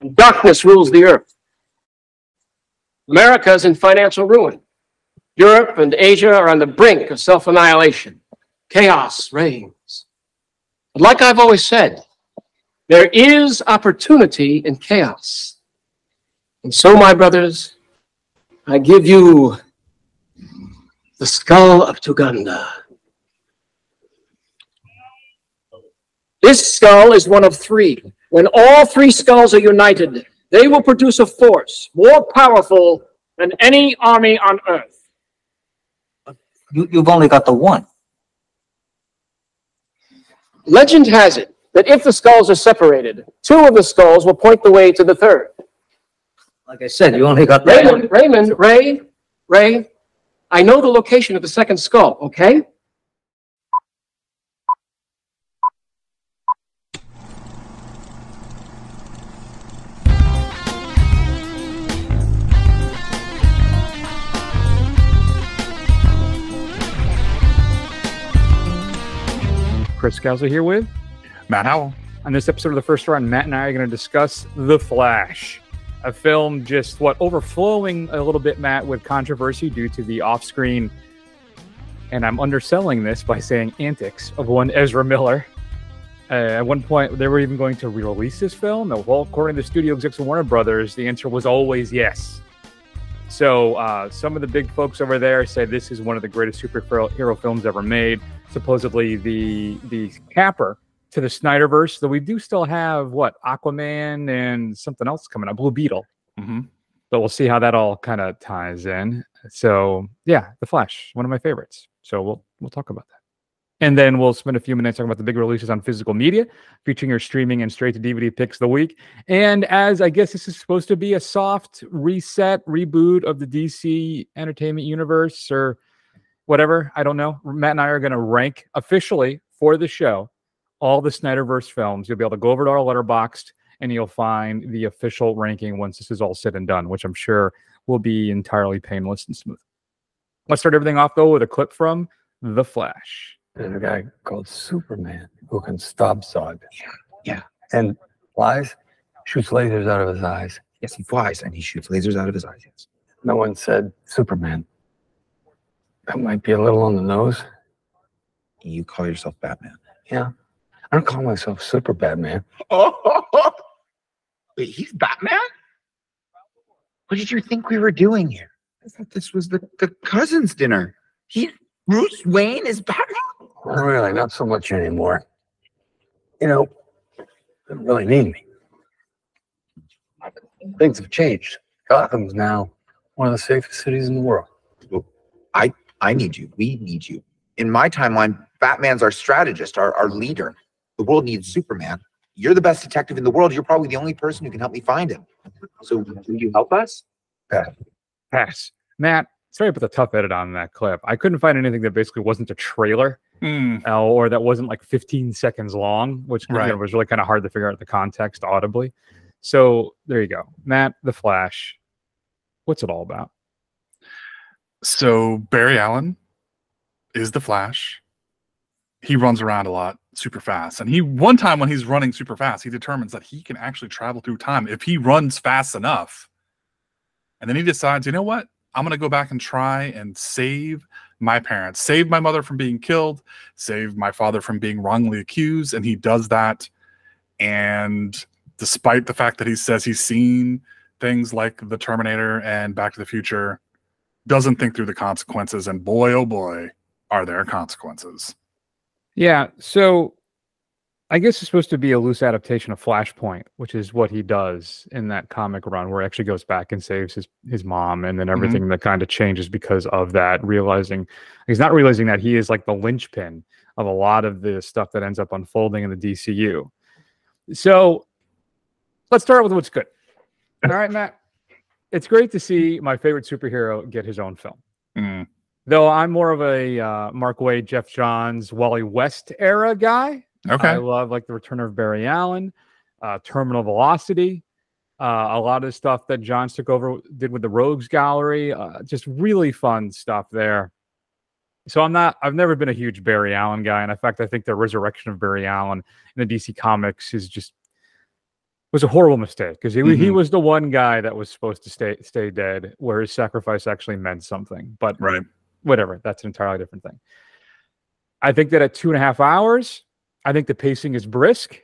and darkness rules the earth. America is in financial ruin. Europe and Asia are on the brink of self-annihilation. Chaos reigns. But like I've always said, there is opportunity in chaos. And so, my brothers, I give you the skull of Tuganda. This skull is one of three. When all three skulls are united, they will produce a force more powerful than any army on Earth. You've only got the one. Legend has it that if the skulls are separated, two of the skulls will point the way to the third. Like I said, you only got the one. Ray, I know the location of the second skull, okay? Chris Scalzo here with Matt Howell. On this episode of The First Run, Matt and I are going to discuss The Flash, a film just, overflowing a little bit, Matt, with controversy due to the off-screen, and I'm underselling this by saying antics, of one Ezra Miller. At one point, they were even going to re-release this film. Well, according to studio execs of Warner Brothers, the answer was always yes. So some of the big folks over there say this is one of the greatest superhero films ever made. Supposedly the capper to the Snyderverse, though we do still have Aquaman and something else coming up, Blue Beetle. Mm-hmm. But we'll see how that all kind of ties in. So yeah, The Flash, one of my favorites. So we'll talk about that. And then we'll spend a few minutes talking about the big releases on physical media, featuring your streaming and straight-to-DVD picks of the week. And as I guess this is supposed to be a soft reset, reboot of the DC Entertainment Universe or whatever, I don't know. Matt and I are going to rank officially for the show all the Snyderverse films. You'll be able to go over to our Letterboxd, and you'll find the official ranking once this is all said and done, which I'm sure will be entirely painless and smooth. Let's start everything off, though, with a clip from The Flash. There's a guy called Superman who can stop Zod. Yeah. And flies, shoots lasers out of his eyes. Yes, he flies and he shoots lasers out of his eyes. Yes. No one said Superman. That might be a little on the nose. You call yourself Batman. Yeah. I don't call myself Super Batman. Oh, wait, he's Batman? What did you think we were doing here? I thought this was the cousins' dinner. Bruce Wayne is Batman? Well, really, not so much anymore. You know, they don't really need me. Things have changed. Gotham's now one of the safest cities in the world. Well, I need you. We need you. In my timeline, Batman's our strategist, our leader. The world needs Superman. You're the best detective in the world. You're probably the only person who can help me find him. So will you help us? Pass. Matt, sorry to put the tough edit on that clip. I couldn't find anything that basically wasn't a trailer or that wasn't like 15 seconds long, which was really kind of hard to figure out the context audibly. So there you go. Matt, The Flash. What's it all about? So Barry Allen is the Flash. He runs around a lot, super fast. And one time when he's running super fast, he determines that he can actually travel through time if he runs fast enough. And then he decides, you know what? I'm going to go back and try and save my parents, save my mother from being killed, save my father from being wrongly accused. And he does that. And despite the fact that he says he's seen things like The Terminator and Back to the Future, doesn't think through the consequences. And boy, oh boy, are there consequences. Yeah, so I guess it's supposed to be a loose adaptation of Flashpoint, which is what he does in that comic run where he actually goes back and saves his mom, and then everything that kind of changes because of that, he's not realizing that he is like the linchpin of a lot of the stuff that ends up unfolding in the DCU. So let's start with what's good. All right, Matt. It's great to see my favorite superhero get his own film. Though I'm more of a Mark Waid, Jeff Johns, Wally West era guy. Okay. I love the return of Barry Allen, Terminal Velocity, a lot of the stuff that Johns did with the Rogues Gallery, just really fun stuff there. So I've never been a huge Barry Allen guy. And in fact, I think the resurrection of Barry Allen in the DC Comics is just was a horrible mistake because he Mhm. was the one guy that was supposed to stay dead, where his sacrifice actually meant something. But Right. whatever, that's an entirely different thing. I think that at 2.5 hours, I think the pacing is brisk.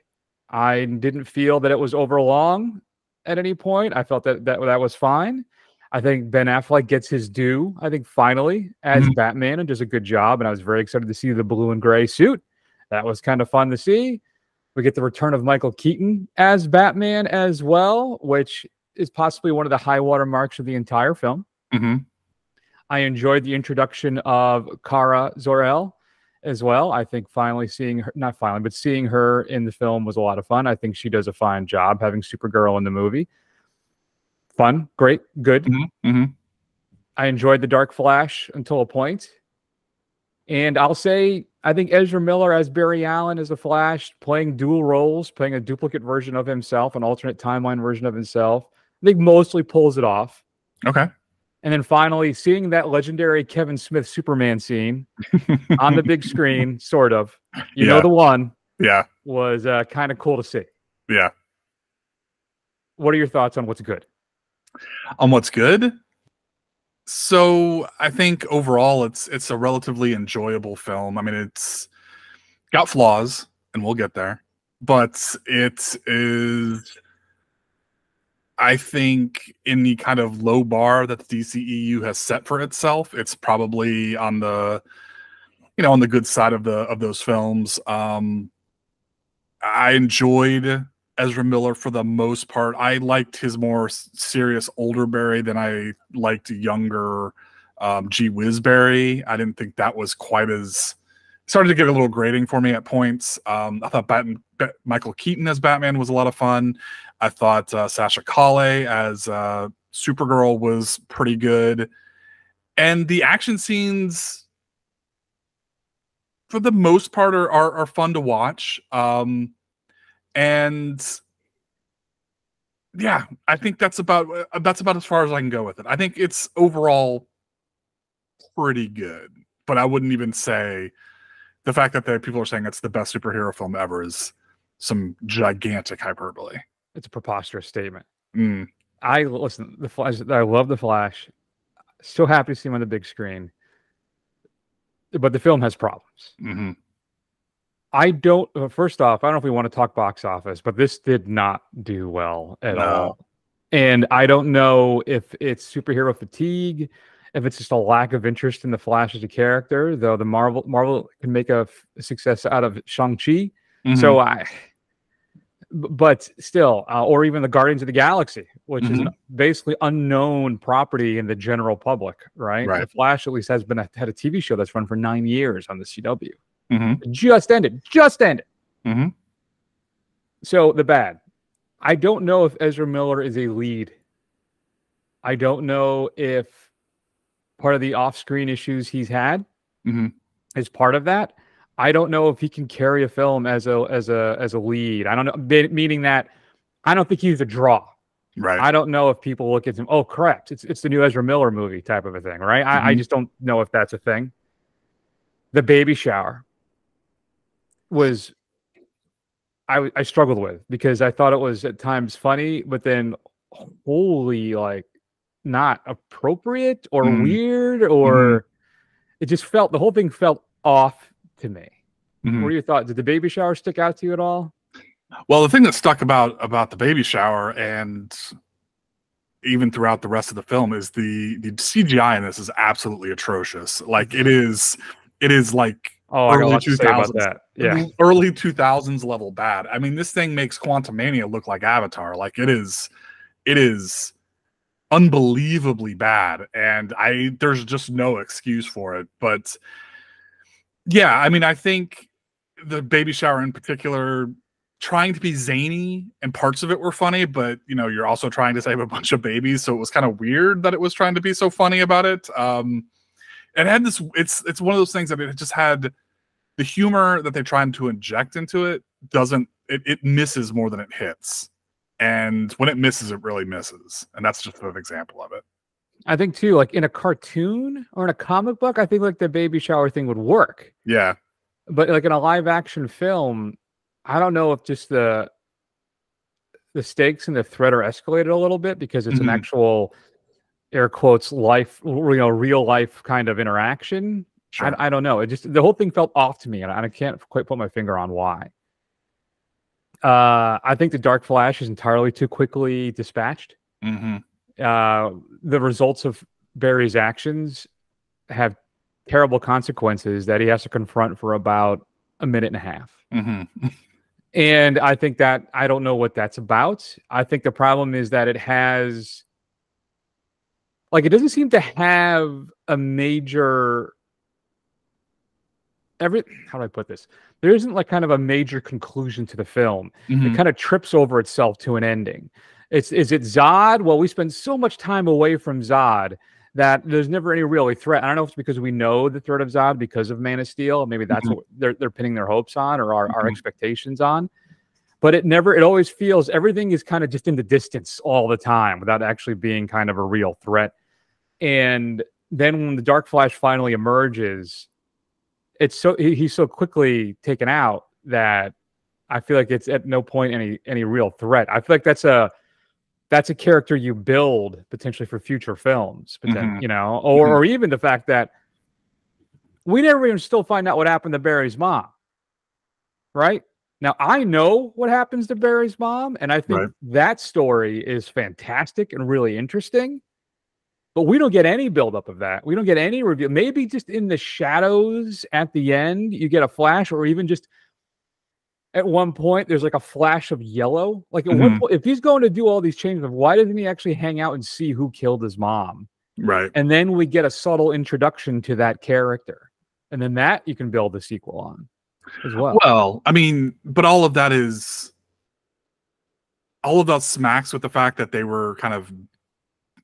I didn't feel that it was over long at any point. I felt that was fine. I think Ben Affleck gets his due, I think, finally, as Mhm. Batman, and does a good job. And I was very excited to see the blue and gray suit. That was kind of fun to see. We get the return of Michael Keaton as Batman as well, which is possibly one of the high water marks of the entire film. Mhm. I enjoyed the introduction of Kara Zor-El as well. I think finally seeing her, not finally, but seeing her in the film was a lot of fun. I think she does a fine job having Supergirl in the movie. Fun, great, good. Mhm. Mhm. I enjoyed the Dark Flash until a point. And I'll say, I think Ezra Miller as Barry Allen as a Flash, playing dual roles, playing a duplicate version of himself, an alternate timeline version of himself, I think mostly pulls it off. Okay. And then finally, seeing that legendary Kevin Smith Superman scene on the big screen, sort of, you know, Yeah. the one, Yeah. was kind of cool to see. Yeah. What are your thoughts on what's good? On what's good? So I think overall it's a relatively enjoyable film. I mean, it's got flaws, and we'll get there, but it is, I think, in the kind of low bar that the DCEU has set for itself, it's probably on the, on the good side of those films. I enjoyed Ezra Miller for the most part. I liked his more serious older Barry than I liked younger G. Whiz Barry. I didn't think that was quite as, started to get a little grating for me at points. I thought Michael Keaton as Batman was a lot of fun. I thought Sasha Calle as Supergirl was pretty good. And the action scenes, for the most part, are fun to watch. And yeah, I think that's about as far as I can go with it. I think it's overall pretty good, but I wouldn't even say, the fact that people are saying it's the best superhero film ever is some gigantic hyperbole. It's a preposterous statement. Mm. Listen, the Flash. I love the Flash. So happy to see him on the big screen. But the film has problems. Mm-hmm. I don't. First off, I don't know if we want to talk box office, but this did not do well at all. And I don't know if it's superhero fatigue, if it's just a lack of interest in the Flash as a character. Though the Marvel can make a success out of Shang-Chi. Mm-hmm. So but still, or even the Guardians of the Galaxy, which is basically unknown property in the general public, right? Right. The Flash at least had a TV show that's run for 9 years on the CW. Mm-hmm. Just ended. Mm-hmm. So the bad. I don't know if Ezra Miller is a lead. I don't know if part of the off-screen issues he's had is part of that. I don't know if he can carry a film as a lead. I don't know, meaning that I don't think he's a draw. Right. I don't know if people look at him, oh, correct, it's the new Ezra Miller movie type of a thing, right? I just don't know if that's a thing. The baby shower was, I struggled with, because I thought it was at times funny, but then wholly like not appropriate or weird, or it just felt, the whole thing felt off to me. What are your thoughts? Did the baby shower stick out to you at all? Well, the thing that stuck about the baby shower, and even throughout the rest of the film, is the CGI in this is absolutely atrocious. Like it is like early 2000s. Yeah, early 2000s level bad. I mean, this thing makes Quantumania look like Avatar. Like it is unbelievably bad, and there's just no excuse for it. But yeah, I mean, I think the baby shower in particular, trying to be zany, and parts of it were funny, but you're also trying to save a bunch of babies, so it was kind of weird that it was trying to be so funny about it. It had this, it's one of those things that it just had, the humor that they're trying to inject into it it misses more than it hits. And when it misses, it really misses. And that's just an example of it. I think too, like in a cartoon or in a comic book, I think like the baby shower thing would work. Yeah. But like in a live action film, I don't know if just the the stakes and the threat are escalated a little bit because it's an Mhm. actual air quotes life, real life kind of interaction. Sure. I don't know. It just the whole thing felt off to me, and I can't quite put my finger on why. I think the Dark Flash is entirely too quickly dispatched. Hmm. The results of Barry's actions have terrible consequences that he has to confront for about a minute and a half. Hmm. And I think that I don't know what that's about. I think the problem is that it has, like, it doesn't seem to have a major how do I put this? There isn't like kind of a major conclusion to the film. It kind of trips over itself to an ending. Is it Zod? Well, we spend so much time away from Zod that there's never any really threat. I don't know if it's because we know the threat of Zod because of Man of Steel. Maybe that's what they're pinning their hopes on or our expectations on. But it always feels everything is kind of just in the distance all the time without actually being kind of a real threat. And then when the Dark Flash finally emerges, he's so quickly taken out that I feel like it's at no point any real threat. I feel like that's a character you build potentially for future films, you know, or even the fact that we never even still find out what happened to Barry's mom. Right? Now I know what happens to Barry's mom, and I think that story is fantastic and really interesting. But we don't get any buildup of that. We don't get any review. Maybe just in the shadows at the end, you get a flash, or even just at one point, there's like a flash of yellow. Like at one point, if he's going to do all these changes, why doesn't he actually hang out and see who killed his mom? Right. And then we get a subtle introduction to that character. And then that you can build a sequel on as well. Well, I mean, but all of that smacks with the fact that they were kind of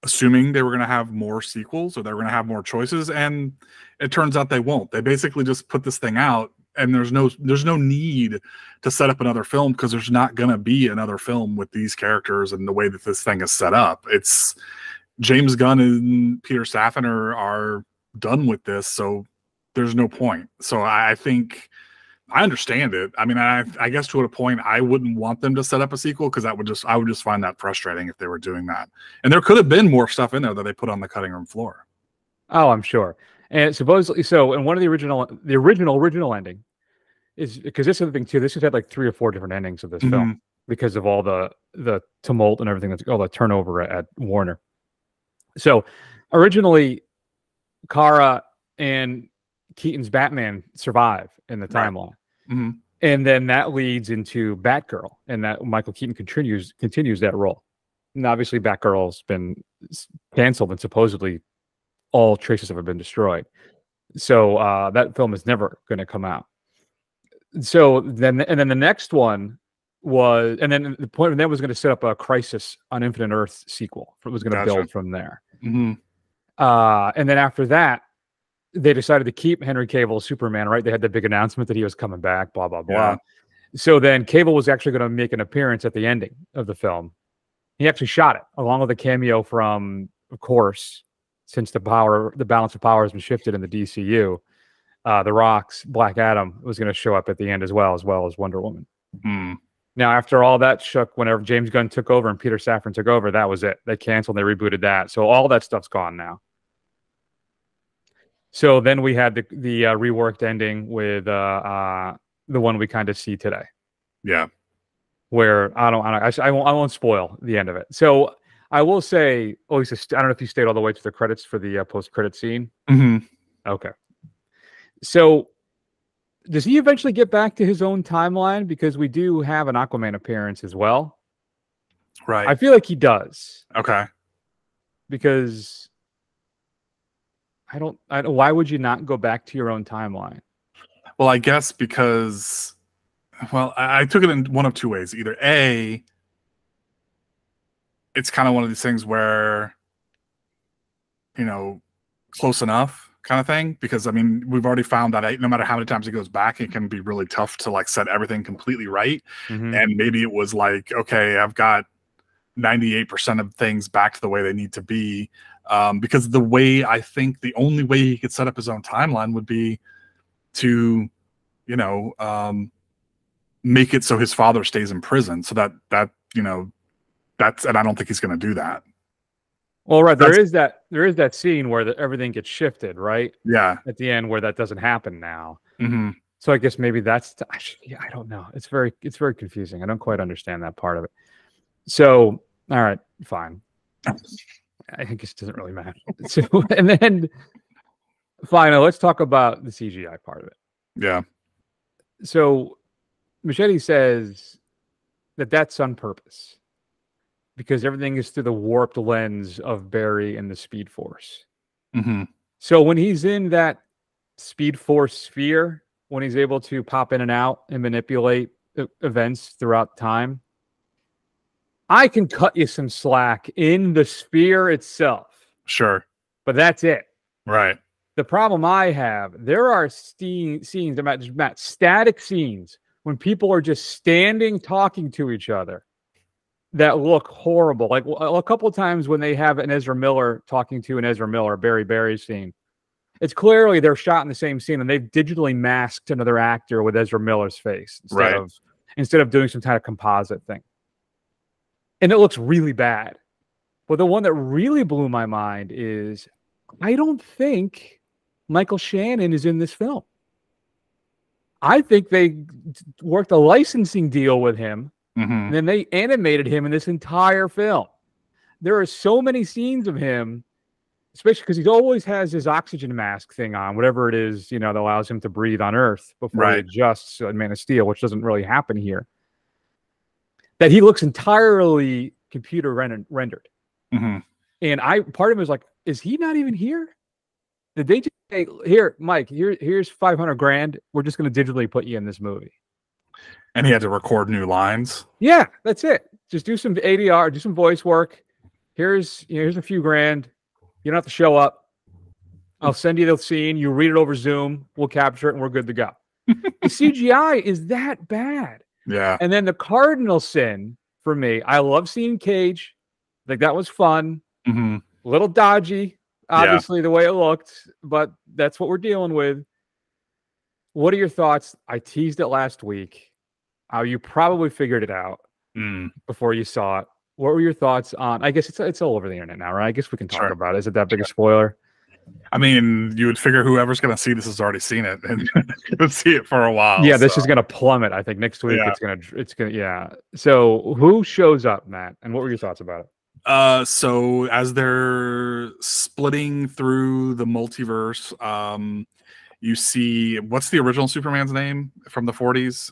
assuming they were going to have more sequels or they were going to have more choices, and it turns out they won't. They basically just put this thing out, and there's no need to set up another film because there's not going to be another film with these characters and the way that this thing is set up. It's James Gunn and Peter Safran are done with this, so there's no point. So I think I understand it. I mean, I guess to a point, I wouldn't want them to set up a sequel because I would just find that frustrating if they were doing that. And there could have been more stuff in there that they put on the cutting room floor. Oh, I'm sure. And supposedly, so in one of the original ending is because this is the thing too. This has had like 3 or 4 different endings of this film because of all the tumult and everything all the turnover at Warner. So originally, Kara and Keaton's Batman survive in the timeline. And then that leads into Batgirl, and that Michael Keaton continues that role. And obviously Batgirl's been canceled and supposedly all traces of it have been destroyed. So that film is never going to come out. So then the next one was, and then the point of that was going to set up a Crisis on Infinite Earth sequel. It was going to build from there. And then after that, they decided to keep Henry Cavill Superman, right? They had the big announcement that he was coming back, blah, blah, blah. Yeah. So then Cavill was actually going to make an appearance at the ending of the film. He actually shot it, along with a cameo from, of course, since the balance of power has been shifted in the DCU, The Rock's Black Adam was going to show up at the end as well as Wonder Woman. Now, after all that shook, whenever James Gunn took over and Peter Safran took over, that was it. They canceled, they rebooted that. So all that stuff's gone now. So then we had the reworked ending with the one we kind of see today. Yeah, where I won't spoil the end of it. So I will say, I don't know if you stayed all the way to the credits for the post-credit scene. Okay. So does he eventually get back to his own timeline? Because we do have an Aquaman appearance as well. Right. I feel like he does. Okay. Because why would you not go back to your own timeline? Well, I guess because, I took it in one of 2 ways. Either A, it's kind of one of these things where, close enough kind of thing. Because, I mean, we've already found that no matter how many times it goes back, it can be really tough to like set everything completely right. And maybe it was like, okay, I've got 98% of things back to the way they need to be. Because the only way he could set up his own timeline would be to, make it so his father stays in prison, so that and I don't think he's going to do that. Well, right, there is that scene where everything gets shifted, right? Yeah. At the end, where that doesn't happen now. Mm-hmm. So I guess maybe that's I don't know. It's very confusing. I don't quite understand that part of it. So, all right, fine. I think it doesn't really matter. So, and then finally, let's talk about the CGI part of it. Yeah. So Machete says that that's on purpose because everything is through the warped lens of Barry and the Speed Force. Mm-hmm. So when he's in that Speed Force sphere, when he's able to pop in and out and manipulate events throughout time, I can cut you some slack in the sphere itself. Sure. But that's it. Right. The problem I have, there are scenes, Matt, static scenes when people are just standing talking to each other that look horrible. Like a couple of times when they have an Ezra Miller talking to an Ezra Miller, Barry scene. It's clearly they're shot in the same scene and they've digitally masked another actor with Ezra Miller's face instead of doing some kind of composite thing. And it looks really bad. But the one that really blew my mind is I don't think Michael Shannon is in this film. I think they worked a licensing deal with him, and then they animated him in this entire film. There are so many scenes of him, especially because he always has his oxygen mask thing on, whatever it is, that allows him to breathe on Earth before he adjusts on Man of Steel, which doesn't really happen here. That he looks entirely computer rendered. And part of me was like, is he not even here? Did they just say, here, Mike, here's 500 grand. We're just going to digitally put you in this movie. And he had to record new lines. Yeah, that's it. Just do some ADR, do some voice work. Here's a few grand. You don't have to show up. I'll send you the scene. You read it over Zoom. We'll capture it and we're good to go. The CGI is that bad. Yeah. And then the cardinal sin for me, I love seeing Cage. Like that was fun. A little dodgy, obviously, the way it looked, but that's what we're dealing with. What are your thoughts? I teased it last week. You probably figured it out before you saw it. What were your thoughts on? I guess it's all over the internet now, right? I guess we can talk about it. Is it that big a spoiler? I mean, you would figure whoever's going to see this has already seen it and would see it for a while. Yeah, this is going to plummet. I think next week it's going to. Yeah. So who shows up, Matt? And what were your thoughts about it? So as they're splitting through the multiverse, you see what's the original Superman's name from the 40s?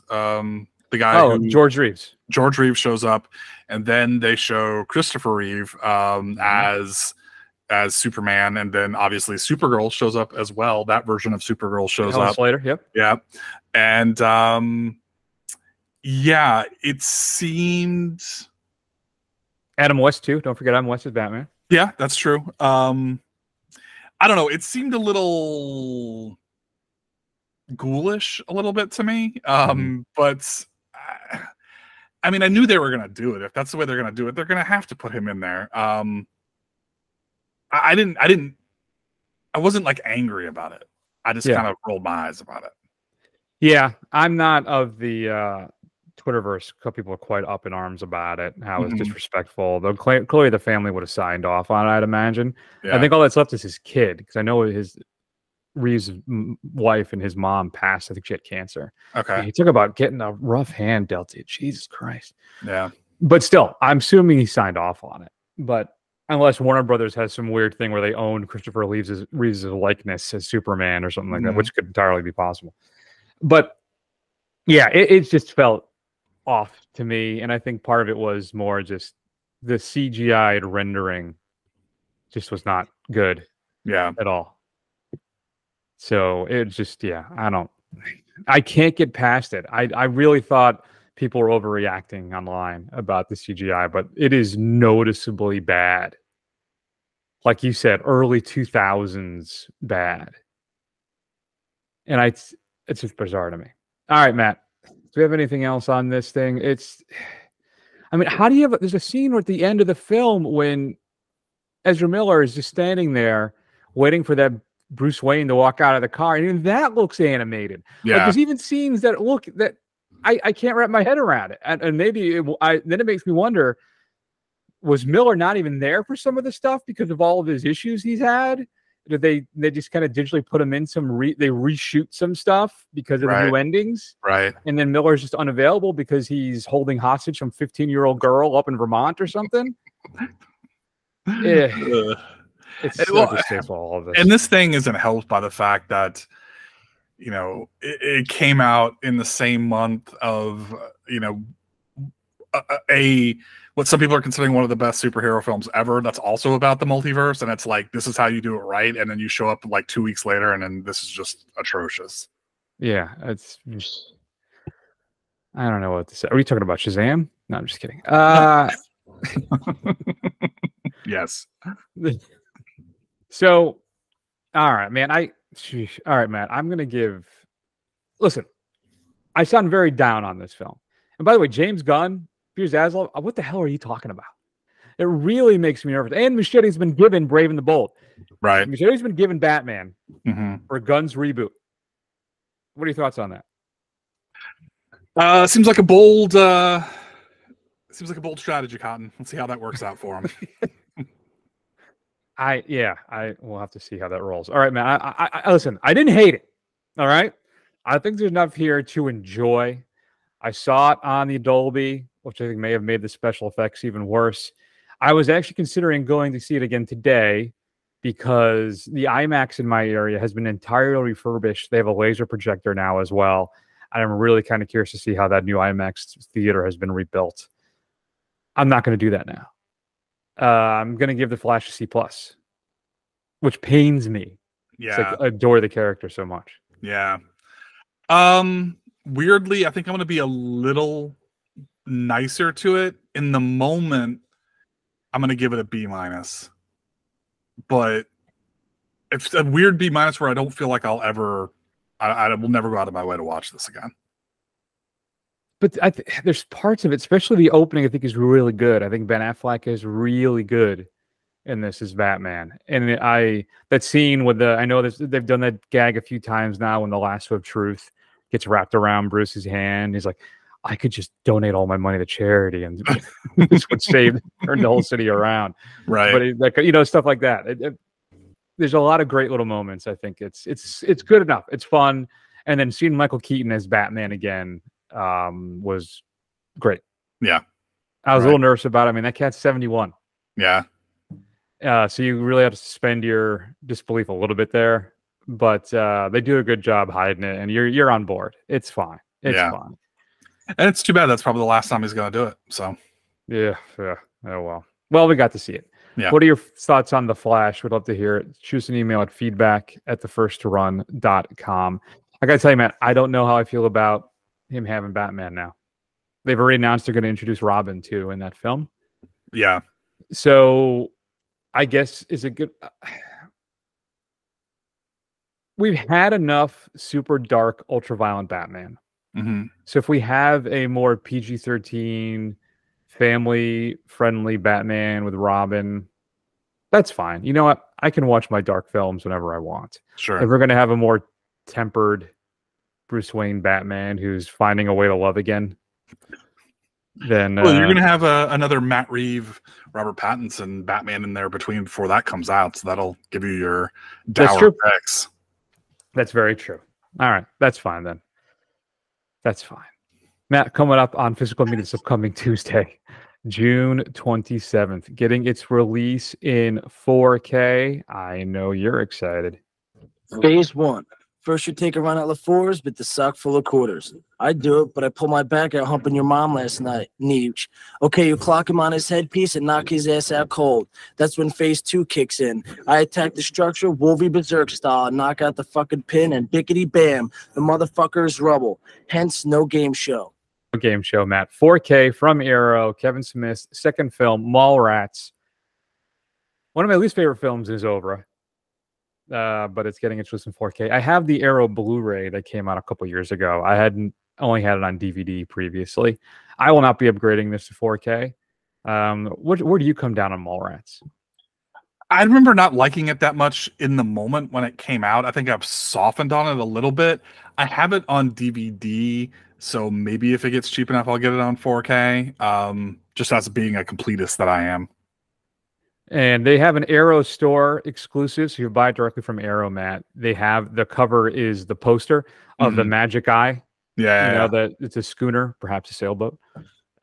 The guy George Reeves. George Reeves shows up, and then they show Christopher Reeve as Superman, and then obviously Supergirl shows up as well. That version of Supergirl shows up later. Yep. Yeah. And it seemed Adam West too. Don't forget Adam West is Batman. Yeah, that's true. I don't know. It seemed a little ghoulish a little bit to me. But I mean, I knew they were going to do it. If that's the way they're going to do it, they're going to have to put him in there. I wasn't like angry about it. I just kind of rolled my eyes about it. Yeah, I'm not of the Twitterverse. A couple people are quite up in arms about it. How it's disrespectful. Though clearly the family would have signed off on it, I'd imagine. Yeah. I think all that's left is his kid, because I know Reeves' wife and his mom passed. I think she had cancer. Okay. He talk about getting a rough hand dealt to. Jesus Christ. Yeah. But still, I'm assuming he signed off on it. But unless Warner Brothers has some weird thing where they own Christopher Reeves' likeness as Superman or something like that, which could entirely be possible. But yeah, it just felt off to me. And I think part of it was more just the CGI rendering just was not good at all. So it just, I can't get past it. I really thought people were overreacting online about the CGI, but it is noticeably bad. Like you said, early 2000s bad. And it's just bizarre to me. All right, Matt, do we have anything else on this thing? How do you have, there's a scene at the end of the film when Ezra Miller is just standing there waiting for that Bruce Wayne to walk out of the car, and even that looks animated. Yeah. Like, there's even scenes that look that I can't wrap my head around it, and maybe then it makes me wonder: was Miller not even there for some of the stuff because of all of his issues he's had? Did they just kind of digitally put him in they reshoot some stuff because of the new endings? Right. And then Miller's just unavailable because he's holding hostage some 15-year-old girl up in Vermont or something? Yeah. It's so distasteful, all of this. And this thing isn't helped by the fact that, you know, it came out in the same month of, you know, what some people are considering one of the best superhero films ever. That's also about the multiverse, and it's like, this is how you do it right, and then you show up like 2 weeks later, and then this is just atrocious. Yeah, it's just, I don't know what to say. Are we talking about Shazam? No, I'm just kidding. Yes. So, all right, man. All right, Matt. I'm gonna give. Listen, I sound very down on this film. And by the way, James Gunn, Piers Zaslav, what the hell are you talking about? It really makes me nervous. And Machete's been given Brave and the Bold. Right. Machete's been given Batman for Gunn's reboot. What are your thoughts on that? Seems like a bold strategy, Cotton. Let's see how that works out for him. I will have to see how that rolls. All right, man. I listen, I didn't hate it. All right. I think there's enough here to enjoy. I saw it on the Dolby, which I think may have made the special effects even worse. I was actually considering going to see it again today because the IMAX in my area has been entirely refurbished. They have a laser projector now as well. And I'm really kind of curious to see how that new IMAX theater has been rebuilt. I'm not going to do that now. I'm going to give The Flash a C+, which pains me. Yeah. Like, I adore the character so much. Yeah. Weirdly, I think I'm going to be a little nicer to it. In the moment, I'm going to give it a B-. But it's a weird B- where I don't feel like I will never go out of my way to watch this again. But there's parts of it, especially the opening, I think is really good. I think Ben Affleck is really good in this as Batman. And that scene with I know they've done that gag a few times now when the lasso of truth gets wrapped around Bruce's hand. He's like, I could just donate all my money to charity and this would turn the whole city around. Right. But stuff like that. There's a lot of great little moments. I think it's good enough. It's fun. And then seeing Michael Keaton as Batman again was great. Yeah. I was a little nervous about it. I mean, that cat's 71. Yeah. So you really have to suspend your disbelief a little bit there. But they do a good job hiding it, and you're on board. It's fine. It's fine. And it's too bad that's probably the last time he's going to do it. So yeah. Oh well. Well, we got to see it. Yeah. What are your thoughts on The Flash? We'd love to hear it. Shoot us an email at feedback@thefirstrun.com. I got to tell you, man, I don't know how I feel about him having Batman now. They've already announced they're going to introduce Robin too in that film. Yeah. So I guess is it good? We've had enough super dark, ultra-violent Batman. So if we have a more PG-13, family-friendly Batman with Robin, that's fine. You know what? I can watch my dark films whenever I want. Sure. If we're going to have a more tempered Bruce Wayne Batman who's finding a way to love again, then well, you're going to have another Matt Reeves, Robert Pattinson Batman in there before that comes out. So that'll give you your dour picks. That's very true. All right. That's fine then. That's fine. Matt, coming up on Physical Media this upcoming Tuesday, June 27th, getting its release in 4K. I know you're excited. Phase 1. First, you take a run at LaFour's with the sock full of quarters. I do it, but I pull my back out humping your mom last night. Neech. Okay, you clock him on his headpiece and knock his ass out cold. That's when phase 2 kicks in. I attack the structure, Wolvie Berserk style, knock out the fucking pin, and bickety bam, the motherfucker is rubble. Hence, no game show. No game show, Matt. 4K from Arrow, Kevin Smith's second film, Mallrats. One of my least favorite films is Ovra. But it's getting its release in 4K. I have the Arrow Blu-ray that came out a couple years ago. I only had it on DVD previously. I will not be upgrading this to 4K. Where do you come down on Mallrats? I remember not liking it that much in the moment when it came out. I think I've softened on it a little bit. I have it on DVD, so maybe if it gets cheap enough, I'll get it on 4K. just as being a completist that I am. And they have an Arrow store exclusive, so you buy it directly from Arrow, Matt. They have the cover is the poster of the Magic Eye. Yeah, you know that it's a schooner, perhaps a sailboat.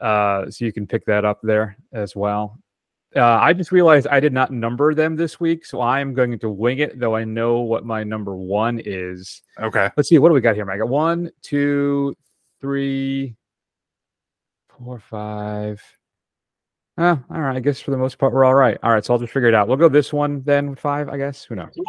So you can pick that up there as well. I just realized I did not number them this week, so I am going to wing it, though I know what my number 1 is. Okay. Let's see. What do we got here? I got 1, 2, 3, 4, 5. Oh, all right. I guess for the most part, we're all right. All right. So I'll just figure it out. We'll go this one then with 5, I guess. Who knows? 5.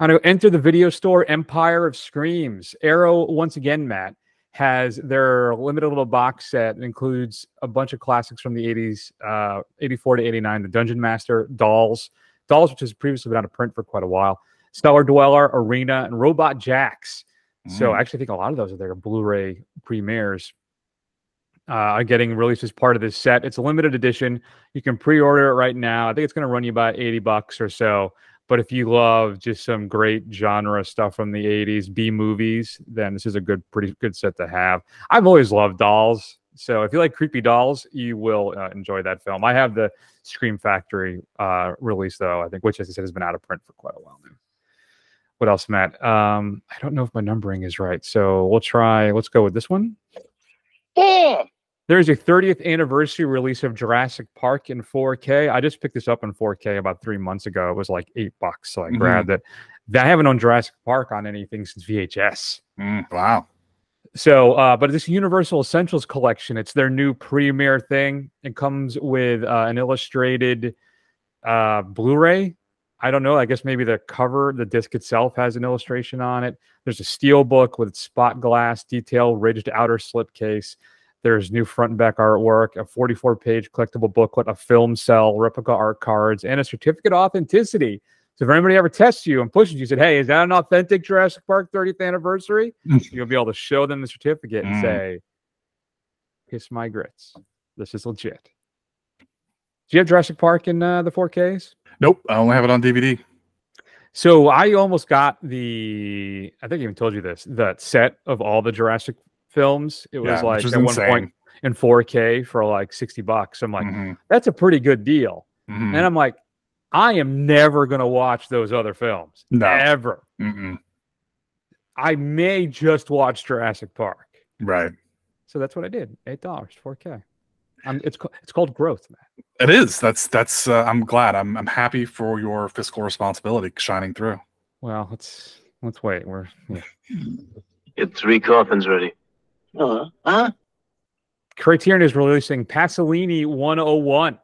I'm going to enter the video store Empire of Screams. Arrow, once again, Matt, has their limited little box set. It includes a bunch of classics from the 80s, 84 to 89, The Dungeon Master, Dolls, which has previously been out of print for quite a while, Stellar Dweller, Arena, and Robot Jax. So I actually think a lot of those are their Blu-ray premieres. Are getting released as part of this set. It's a limited edition. You can pre-order it right now. I think it's going to run you about $80 or so. But if you love just some great genre stuff from the 80s, B movies, then this is a pretty good set to have. I've always loved Dolls. So if you like creepy dolls, you will enjoy that film. I have the Scream Factory release, though, I think, which, as I said, has been out of print for quite a while now. What else, Matt? I don't know if my numbering is right. So let's go with this one. There's a 30th anniversary release of Jurassic Park in 4K. I just picked this up in 4K about 3 months ago. It was like $8, so I grabbed it. I haven't owned Jurassic Park on anything since VHS. Wow. So, but this Universal Essentials collection, it's their new premiere thing. It comes with an illustrated Blu-ray. I don't know. I guess maybe the cover, the disc itself has an illustration on it. There's a steel book with spot glass detail, ridged outer slipcase. There's new front and back artwork, a 44-page collectible booklet, a film cell, replica art cards, and a certificate of authenticity. So if anybody ever tests you and pushes you, said, hey, is that an authentic Jurassic Park 30th anniversary? You'll be able to show them the certificate and say, kiss my grits. This is legit. Do you have Jurassic Park in the 4Ks? Nope. I only have it on DVD. So I almost got I think I even told you this, the set of all the Jurassic films. It was like at one point in 4K for like $60. I'm like, that's a pretty good deal. And I'm like, I am never going to watch those other films. No. Ever. I may just watch Jurassic Park. Right. So that's what I did. $8, 4K. It's called growth, man. It is. That's I'm glad. I'm happy for your fiscal responsibility shining through. Well, let's wait. Get 3 coffins ready. Criterion is releasing Pasolini 101.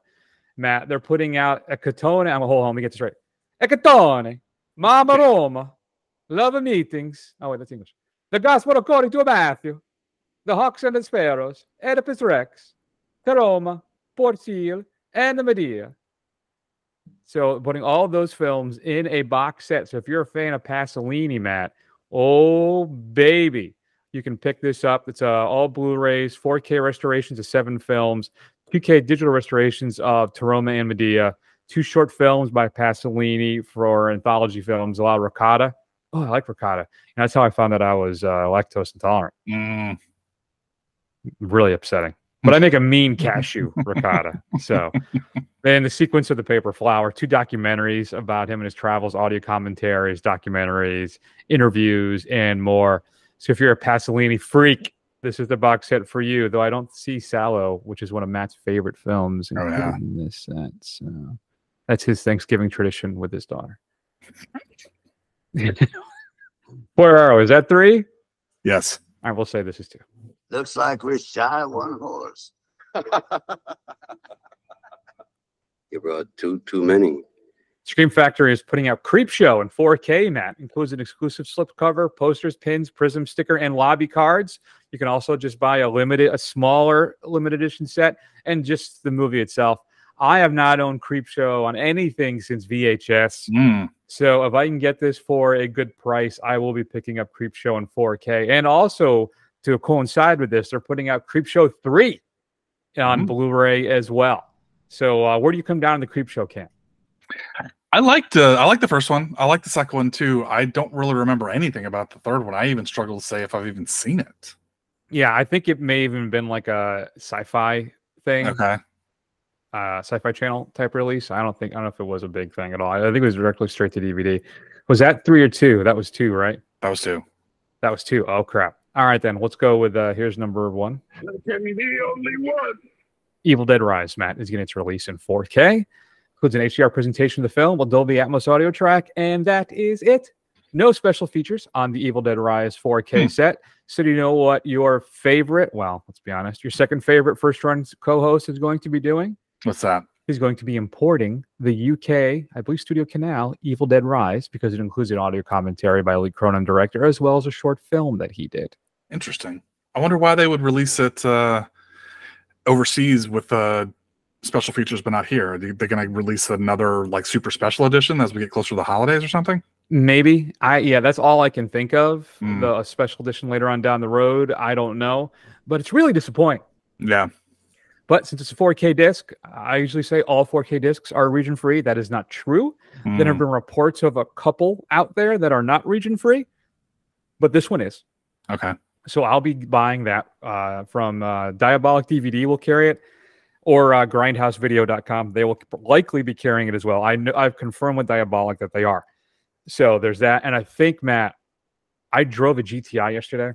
Matt, they're putting out Ecatone. Hold on, let me get this right. Ecatone, Mama Roma, Love of Meetings. Oh, wait, that's English. The Gospel according to Matthew, The Hawks and the Sparrows, Oedipus Rex, the Roma, Portil, and the Medea. So putting all of those films in a box set. So if you're a fan of Pasolini, Matt, oh, baby, you can pick this up. It's all Blu-rays, 4K restorations of 7 films, 2K digital restorations of Roma and Medea, 2 short films by Pasolini for anthology films, a lot of ricotta. Oh, I like ricotta. And that's how I found out I was lactose intolerant. Really upsetting. But I make a mean cashew ricotta. So, and the sequence of the paper flower, 2 documentaries about him and his travels, audio commentaries, documentaries, interviews, and more. So if you're a Pasolini freak, this is the box set for you. Though I don't see Sallow, which is one of Matt's favorite films, in this set. So that's his Thanksgiving tradition with his daughter. Poor Arrow, is that 3? Yes. I will say this is 2. Looks like we're shy of 1 horse. You brought too many. Scream Factory is putting out Creepshow in 4K, Matt. Includes an exclusive slipcover, posters, pins, prism sticker, and lobby cards. You can also just buy a smaller limited edition set and just the movie itself. I have not owned Creepshow on anything since VHS. So if I can get this for a good price, I will be picking up Creepshow in 4K. And also, to coincide with this, they're putting out Creepshow 3 on Blu-ray as well. So where do you come down in the Creepshow camp? I like the first one. I like the second one too. I don't really remember anything about the third one. I even struggle to say if I've even seen it. Yeah, I think it may have even been like a sci-fi thing. Okay. Sci-Fi Channel type release. I don't know if it was a big thing at all. I think it was directly straight to DVD. Was that 3 or 2? That was 2, right? That was 2. That was 2. Oh crap. All right then. Let's go with here's number 1. Can be the only one. Evil Dead Rise, Matt, is getting its release in 4K. Includes an HDR presentation of the film with Dolby Atmos audio track, and that is it. No special features on the Evil Dead Rise 4K set. So do you know what your favorite, well, let's be honest, your second favorite first run co-host is going to be doing? What's that? He's going to be importing the UK, I believe, Studio Canal Evil Dead Rise, because it includes an audio commentary by Lee Cronin, director, as well as a short film that he did. Interesting. I wonder why they would release it overseas with special features, but not here. They're going to release another like super special edition as we get closer to the holidays or something. Maybe. Yeah, that's all I can think of. The special edition later on down the road. I don't know, but it's really disappointing. Yeah. But since it's a 4K disc, I usually say all 4K discs are region free. That is not true. There have been reports of a couple out there that are not region free, but this one is. Okay. So I'll be buying that from Diabolic DVD will carry it, or grindhousevideo.com. They will likely be carrying it as well. I've confirmed with Diabolic that they are. So there's that. And I think, Matt, I drove a GTI yesterday.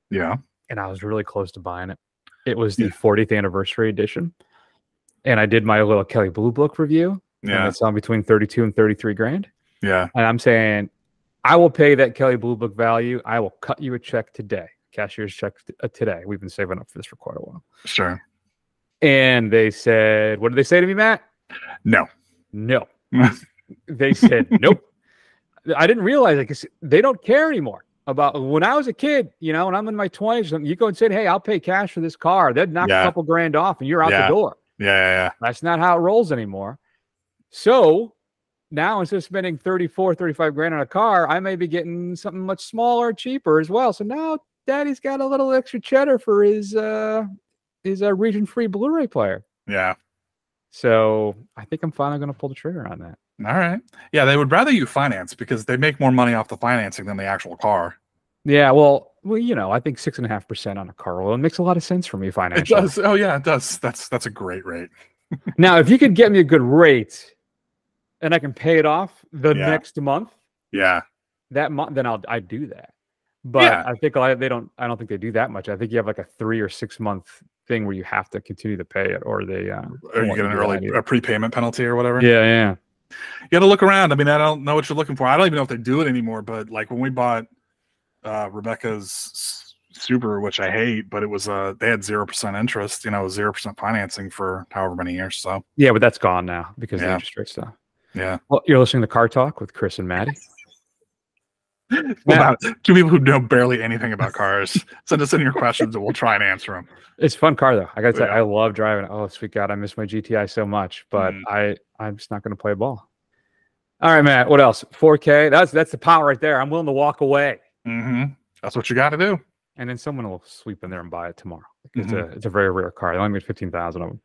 Yeah. And I was really close to buying it. It was the 40th anniversary edition. And I did my little Kelly Blue Book review. Yeah. And it's on between 32 and 33 grand. Yeah. And I'm saying, I will pay that Kelly Blue Book value. I will cut you a check today. Cashier's check today. We've been saving up for this for quite a while. Sure. And they said, what did they say to me, Matt? No. No. They said, nope. I didn't realize it because they don't care anymore about when I was a kid, you know, and I'm in my 20s. You go and say, hey, I'll pay cash for this car. They'd knock a couple grand off and you're out the door. Yeah. That's not how it rolls anymore. So now instead of spending 35 grand on a car, I may be getting something much smaller, cheaper as well. So now Daddy's got a little extra cheddar for his region-free Blu-ray player. Yeah. So I think I'm finally going to pull the trigger on that. All right. Yeah, they would rather you finance because they make more money off the financing than the actual car. Yeah, well, you know, I think 6.5% on a car loan makes a lot of sense for me financially. It does. Oh yeah, it does. That's a great rate. Now, if you could get me a good rate, and I can pay it off the next month, that month, then I'd do that. But I think I don't think they do that much. I think you have like a 3 or 6 month thing where you have to continue to pay it, or they or you get a prepayment penalty or whatever. Yeah. You got to look around. I mean, I don't know what you're looking for. I don't even know if they do it anymore. But like when we bought Rebecca's Subaru, which I hate, but it was they had 0% interest. You know, 0% financing for however many years. So yeah, but that's gone now because of the interest rate stuff. Yeah. Well, you're listening to Car Talk with Chris and Maddie. Well, two people who know barely anything about cars. Send us in your questions and we'll try and answer them. It's a fun car though. I gotta say, I love driving. Oh, sweet God, I miss my GTI so much, but I'm just not gonna play ball. All right, Matt. What else? 4K. That's the power right there. I'm willing to walk away. That's what you got to do. And then someone will sweep in there and buy it tomorrow. It's a very rare car. They only made 15,000 of them.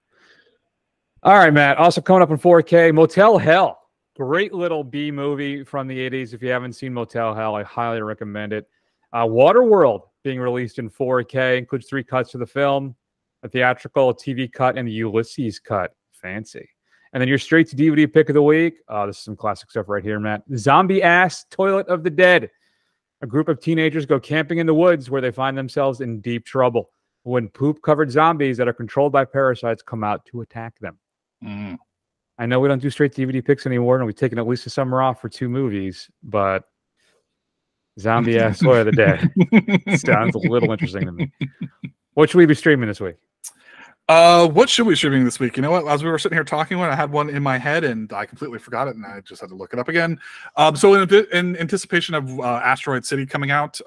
All right, Matt. Also coming up in 4K, Motel Hell. Great little B movie from the 80s. If you haven't seen Motel Hell, I highly recommend it. Waterworld being released in 4K, includes 3 cuts of the film, a theatrical, a TV cut, and the Ulysses cut. Fancy. And then your straight to DVD pick of the week. This is some classic stuff right here, Matt. Zombie Ass Toilet of the Dead. A group of teenagers go camping in the woods where they find themselves in deep trouble when poop-covered zombies that are controlled by parasites come out to attack them. I know we don't do straight DVD picks anymore, and we've taken at least a summer off for 2 movies, but Zombie Ass Toilet of the Dead sounds a little interesting to me. What should we be streaming this week? What should we be streaming this week? You know what? As we were sitting here talking, I had one in my head and I completely forgot it, and I just had to look it up again. So in anticipation of Asteroid City coming out,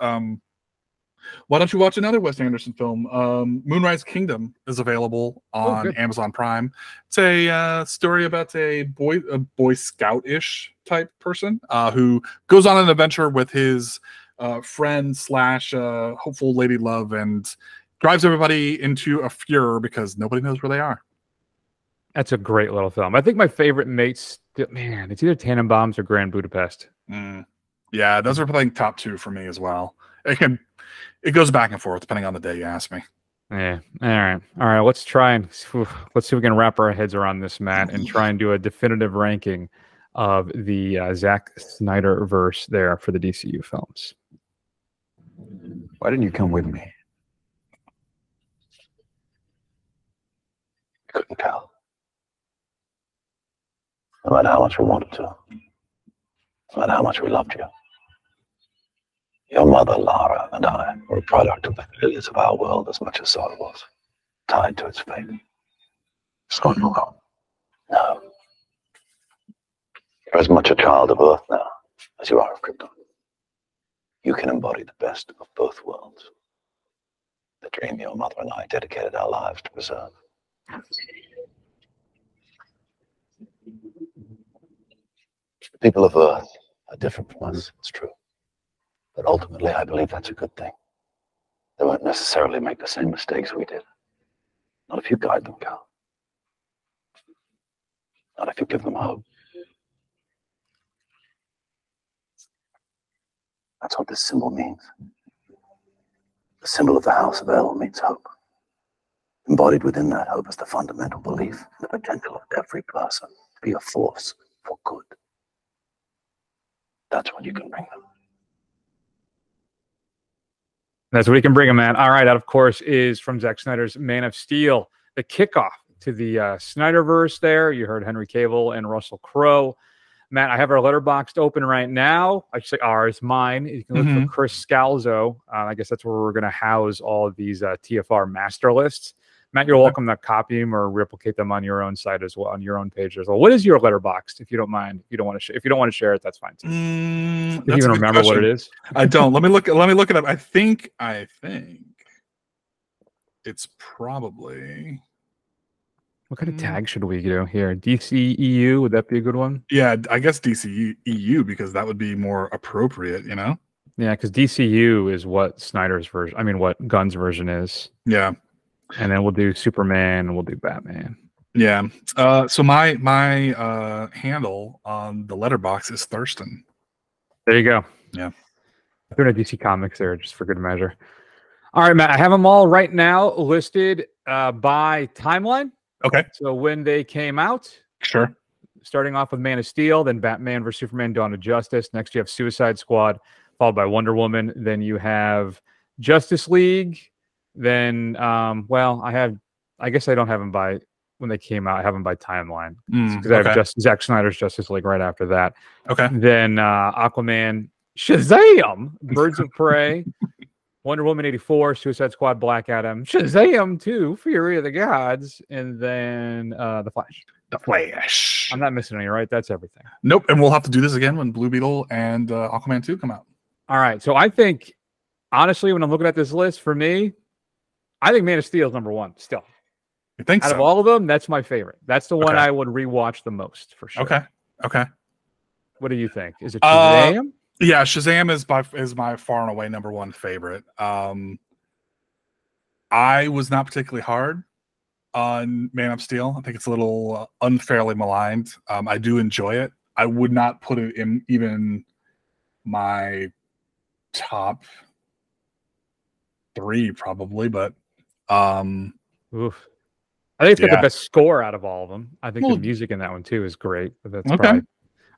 why don't you watch another Wes Anderson film? Moonrise Kingdom is available on Amazon Prime. It's a story about a Boy Scout-ish type person who goes on an adventure with his friend / hopeful lady love and drives everybody into a furor because nobody knows where they are. That's a great little film. I think my favorite mates, man, it's either Tannenbaums or Grand Budapest. Yeah, those are like top 2 for me as well. It goes back and forth depending on the day you ask me. Yeah. All right. Let's try and let's see if we can wrap our heads around this, Matt, and try and do a definitive ranking of the Zack Snyder verse there for the DCU films. Why didn't you come with me? You couldn't tell. No matter how much we wanted to. No matter how much we loved you. Your mother, Lara, and I were a product of the failures of our world as much as Sorta was, tied to its fate. So no. No. You're as much a child of Earth now as you are of Krypton. You can embody the best of both worlds. The dream your mother and I dedicated our lives to preserve. The people of Earth are different from us, it's true. But ultimately, I believe that's a good thing. They won't necessarily make the same mistakes we did. Not if you guide them, Cal. Not if you give them hope. That's what this symbol means. The symbol of the House of El means hope. Embodied within that hope is the fundamental belief in the potential of every person to be a force for good. That's what you can bring them. That's what he can bring him, man. All right, that, of course, is from Zack Snyder's Man of Steel, the kickoff to the Snyderverse there. You heard Henry Cavill and Russell Crowe. Matt, I have our letterboxd open right now. I should say ours, mine. You can look for Chris Scalzo. I guess that's where we're going to house all of these TFR master lists. Matt, you're welcome to copy them or replicate them on your own site as well, on your own page as well. What is your letterboxd, if you don't mind? If you don't want to, if you don't want to share it, that's fine too. Do you even remember what it is? I don't. Let me look it up. I think it's probably. What kind of tag should we do here? DCEU, would that be a good one? Yeah, I guess DCEU, because that would be more appropriate, you know? Yeah, because DCU is what Snyder's version, I mean, what Gunn's version is. Yeah. And then we'll do Superman and we'll do Batman. Yeah. So my handle on the letterbox is Thurston. There you go. Yeah. Doing a DC Comics there just for good measure. All right, Matt, I have them all right now listed by timeline. Okay. So when they came out. Sure. Starting off with Man of Steel, then Batman vs. Superman, Dawn of Justice. Next you have Suicide Squad, followed by Wonder Woman. Then you have Justice League. Then, well, I guess I don't have them by when they came out. I have them by timeline because I have Zack Snyder's Justice League right after that. Okay. Then Aquaman, Shazam, Birds of Prey, Wonder Woman 84, Suicide Squad, Black Adam, Shazam 2, Fury of the Gods, and then The Flash. The Flash. I'm not missing any, right? That's everything. Nope. And we'll have to do this again when Blue Beetle and Aquaman 2 come out. All right. So I think, honestly, when I'm looking at this list, for me, I think Man of Steel is number one still. You think Out so? of all of them, that's my favorite. That's the one I would rewatch the most for sure. Okay. Okay. What do you think? Is it Shazam? Yeah, Shazam is my far and away number one favorite. I was not particularly hard on Man of Steel. I think it's a little unfairly maligned. I do enjoy it. I would not put it in even my top 3 probably, but oof. I think it's got the best score out of all of them. I think the music in that one too is great. But that's probably,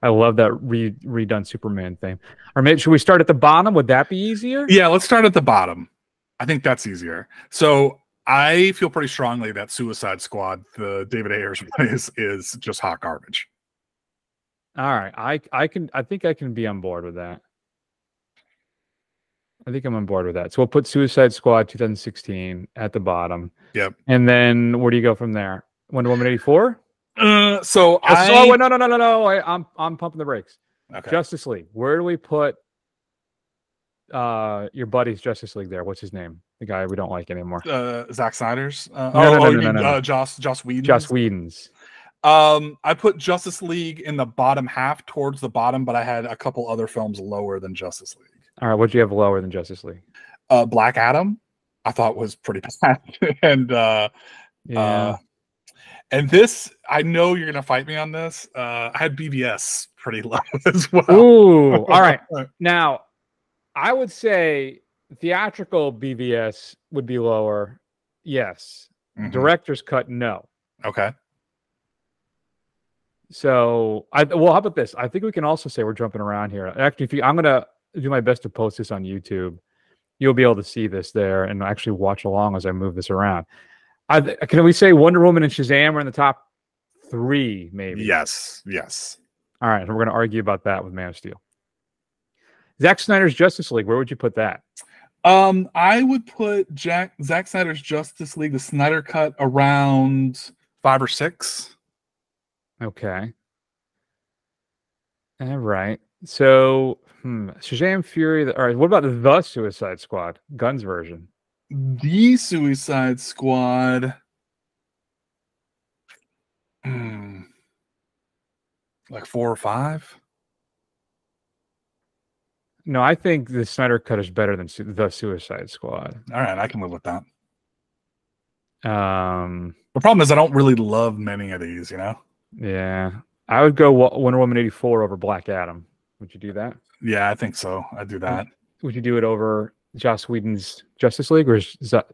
I love that redone Superman theme. Or maybe should we start at the bottom? Would that be easier? Yeah, let's start at the bottom. I think that's easier. So I feel pretty strongly that Suicide Squad, the David Ayers one, is just hot garbage. All right, I think I can be on board with that. I think I'm on board with that. So we'll put Suicide Squad 2016 at the bottom. Yep. And then where do you go from there? Wonder Woman 84? No. I'm pumping the brakes. Okay. Justice League. Where do we put your buddy's Justice League there? What's his name? The guy we don't like anymore. Zack Snyder's. No. Joss Whedon's. Joss Whedon's. I put Justice League in the bottom half, towards the bottom, but I had a couple other films lower than Justice League. All right, what'd you have lower than Justice League? Black Adam, I thought was pretty bad, and this, I know you're gonna fight me on this. I had BVS pretty low as well. Ooh, all right. Now, I would say theatrical BVS would be lower. yes. Mhm. Director's cut, no. Okay. So, well, how about this? I think we can also say we're jumping around here. Actually, I'm gonna do my best to post this on YouTube. You'll be able to see this there and actually watch along as I move this around. Can we say Wonder Woman and Shazam are in the top 3, maybe? Yes. Yes. All right, and we're going to argue about that with Man of Steel. Zack Snyder's Justice League, where would you put that? I would put Zack Snyder's Justice League, the Snyder cut, around 5 or 6. Okay. All right. So, Shazam Fury. All right. What about the Suicide Squad, Gunn's version? The Suicide Squad. Like 4 or 5. No, I think the Snyder cut is better than the Suicide Squad. All right, I can live with that. The problem is I don't really love many of these, you know? Yeah. I would go Wonder Woman 84 over Black Adam. Would you do that? Yeah, I think so. I'd do that. Would you do it over Joss Whedon's Justice League, or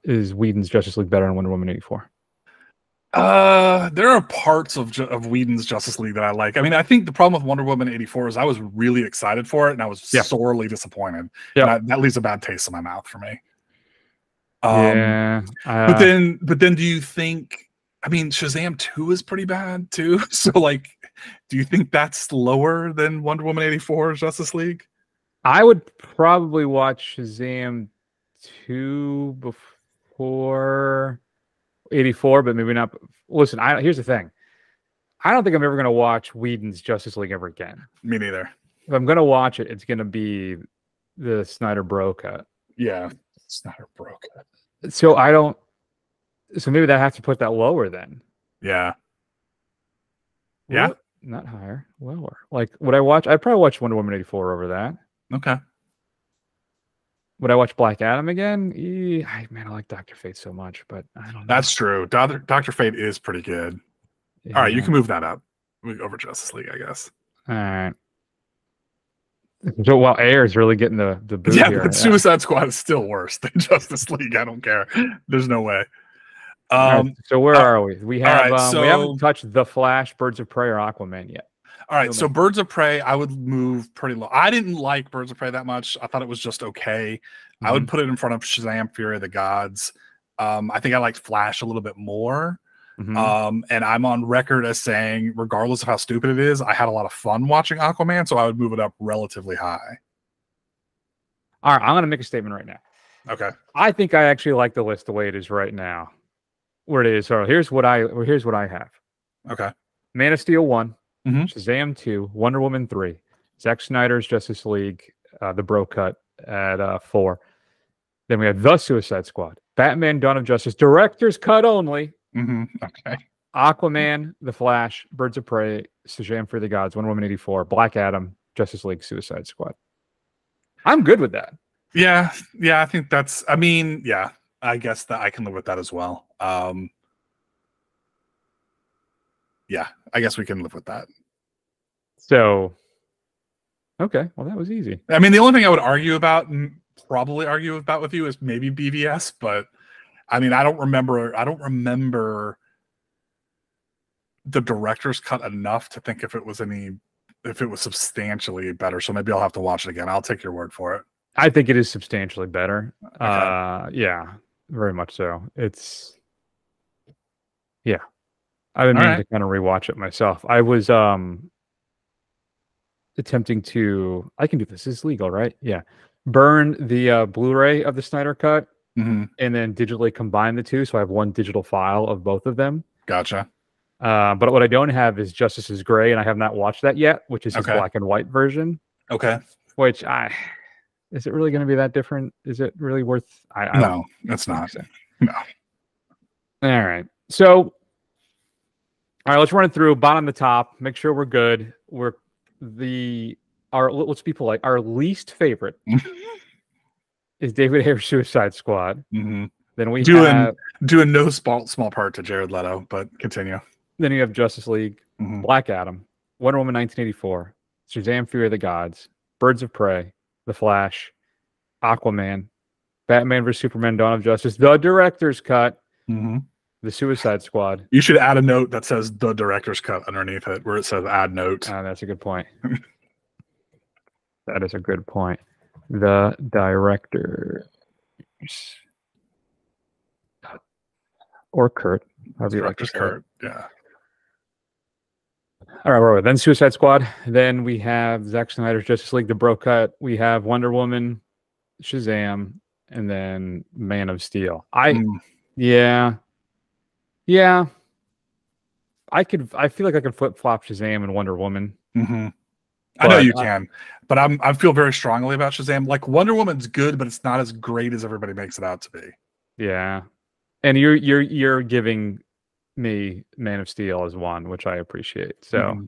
is Whedon's Justice League better than Wonder Woman 84? There are parts of Whedon's Justice League that I like. I mean, I think the problem with Wonder Woman 84 is I was really excited for it, and I was sorely disappointed. Yeah, that leaves a bad taste in my mouth for me. But then, do you think? I mean, Shazam 2 is pretty bad too. So, like, do you think that's lower than Wonder Woman 84's Justice League? I would probably watch Shazam 2 before 84, but maybe not. Listen, here's the thing. I don't think I'm ever going to watch Whedon's Justice League ever again. Me neither. If I'm going to watch it, it's going to be the Snyder Bro cut. Yeah, Snyder Bro cut. So maybe that has to put that lower then. Yeah. Yeah. Not higher, lower. Like, would I watch? I'd probably watch Wonder Woman 84 over that. Okay. Would I watch Black Adam again? Man, I like Dr. Fate so much, but I don't know. That's true. Dr. Fate is pretty good. Yeah. All right, you can move that up over Justice League, I guess. All right. So while Air is really getting the boot here. But Suicide Squad is still worse than Justice League. I don't care. There's no way. Right, so where are we? We have right, we haven't touched The Flash, Birds of Prey, or Aquaman yet. All right, so Birds of Prey, I would move pretty low. I didn't like Birds of Prey that much. I thought it was just okay. I would put it in front of Shazam, Fury of the Gods. I think I liked Flash a little bit more. And I'm on record as saying, regardless of how stupid it is, I had a lot of fun watching Aquaman, so I would move it up relatively high. All right, I'm going to make a statement right now. Okay. I think I actually like the list the way it is right now. Where it is. So here's what I have. Okay. Man of Steel 1, Shazam 2, Wonder Woman 3, Zack Snyder's Justice League, the Bro cut at 4. Then we have The Suicide Squad, Batman: Dawn of Justice, director's cut only. Okay. Aquaman, The Flash, Birds of Prey, Shazam for the Gods, Wonder Woman 84, Black Adam, Justice League, Suicide Squad. I'm good with that. Yeah, I think that's. I mean, yeah. I guess that I can live with that as well. Yeah, I guess we can live with that. So, okay, well, that was easy. I mean, the only thing I would probably argue about with you is maybe BVS, but I mean, I don't remember the director's cut enough to think if it was substantially better. So maybe I'll have to watch it again. I'll take your word for it. I think it is substantially better. Okay. Yeah. Very much so. It's I've been meaning to kind of rewatch it myself. I was attempting to I can do this. It's legal, right? Yeah. Burn the Blu-ray of the Snyder cut and then digitally combine the two. So I have one digital file of both of them. Gotcha. But what I don't have is Justice is Gray, and I have not watched that yet, which is his black and white version. Okay. Which is it really going to be that different? Is it really worth? No, it's not. No. All right. So, all right. Let's run it through. Bottom to top. Make sure we're good. Let's be polite. Our least favorite is David Ayer's Suicide Squad. Then we doing no small part to Jared Leto, but continue. Then you have Justice League, Black Adam, Wonder Woman 1984, Shazam: Fury of the Gods, Birds of Prey, The Flash, Aquaman, Batman vs Superman: Dawn of Justice, the director's cut, Mm-hmm. The Suicide Squad. You should add a note that says the director's cut underneath it, where it says add note. That's a good point. That is a good point. The director. Or Kurt. However you like to Director's say Kurt. it. Yeah. All right, we're then Suicide Squad. Then we have Zack Snyder's Justice League, the Bro Cut. We have Wonder Woman, Shazam, and then Man of Steel. Yeah. I feel like I could flip flop Shazam and Wonder Woman. Mm-hmm. I know you can, but I feel very strongly about Shazam. Like Wonder Woman's good, but it's not as great as everybody makes it out to be. Yeah, and you're giving me Man of Steel as one, which I appreciate. So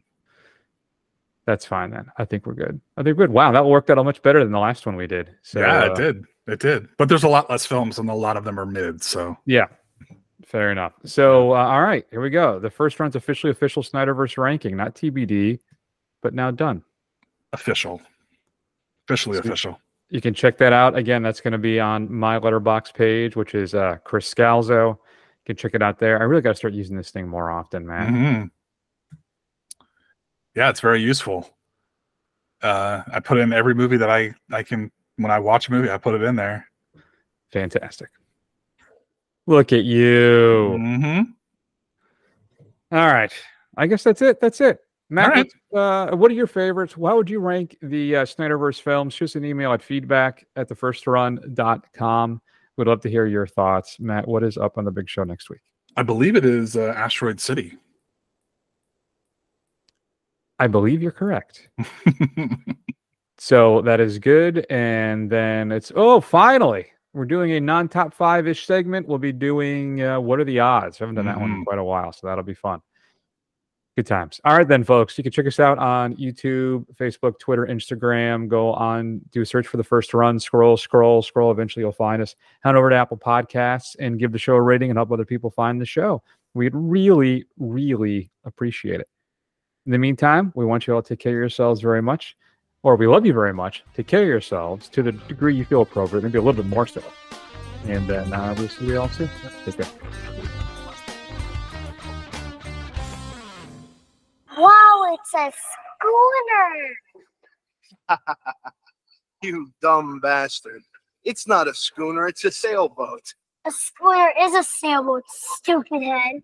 that's fine then. I think we're good. Wow, that worked out much better than the last one we did. So yeah, it did. It did. But there's a lot less films, and a lot of them are mid. So yeah. Fair enough. So, all right, here we go. The first round's official Snyderverse ranking, not TBD, but now done. Officially official. You can check that out. Again, that's going to be on my Letterboxd page, which is Chris Scalzo. You can check it out there. I really got to start using this thing more often, man. Mm-hmm. Yeah, it's very useful. I put in every movie that I can, when I watch a movie, I put it in there. Fantastic. Look at you. Mm-hmm. All right. I guess that's it. Matt, right. What are your favorites? How would you rank the Snyderverse films? Shoot us an email at feedback@thefirstrun.com. We'd love to hear your thoughts. Matt, what is up on the big show next week? I believe it is Asteroid City. I believe you're correct. So that is good. And then it's, finally. We're doing a non-top 5-ish segment. We'll be doing What Are the Odds? I haven't done that one in quite a while, so that'll be fun. Good times. All right, then, folks. You can check us out on YouTube, Facebook, Twitter, Instagram. Go on, do a search for The First Run. Scroll. Eventually, you'll find us. Head over to Apple Podcasts and give the show a rating and help other people find the show. We'd really, really appreciate it. In the meantime, we want you all to take care of yourselves very much. Or we love you very much. Take care of yourselves to the degree you feel appropriate, maybe a little bit more so. And then we'll see you all soon. Take care. Wow, it's a schooner. You dumb bastard. It's not a schooner, it's a sailboat. A schooner is a sailboat, stupid head.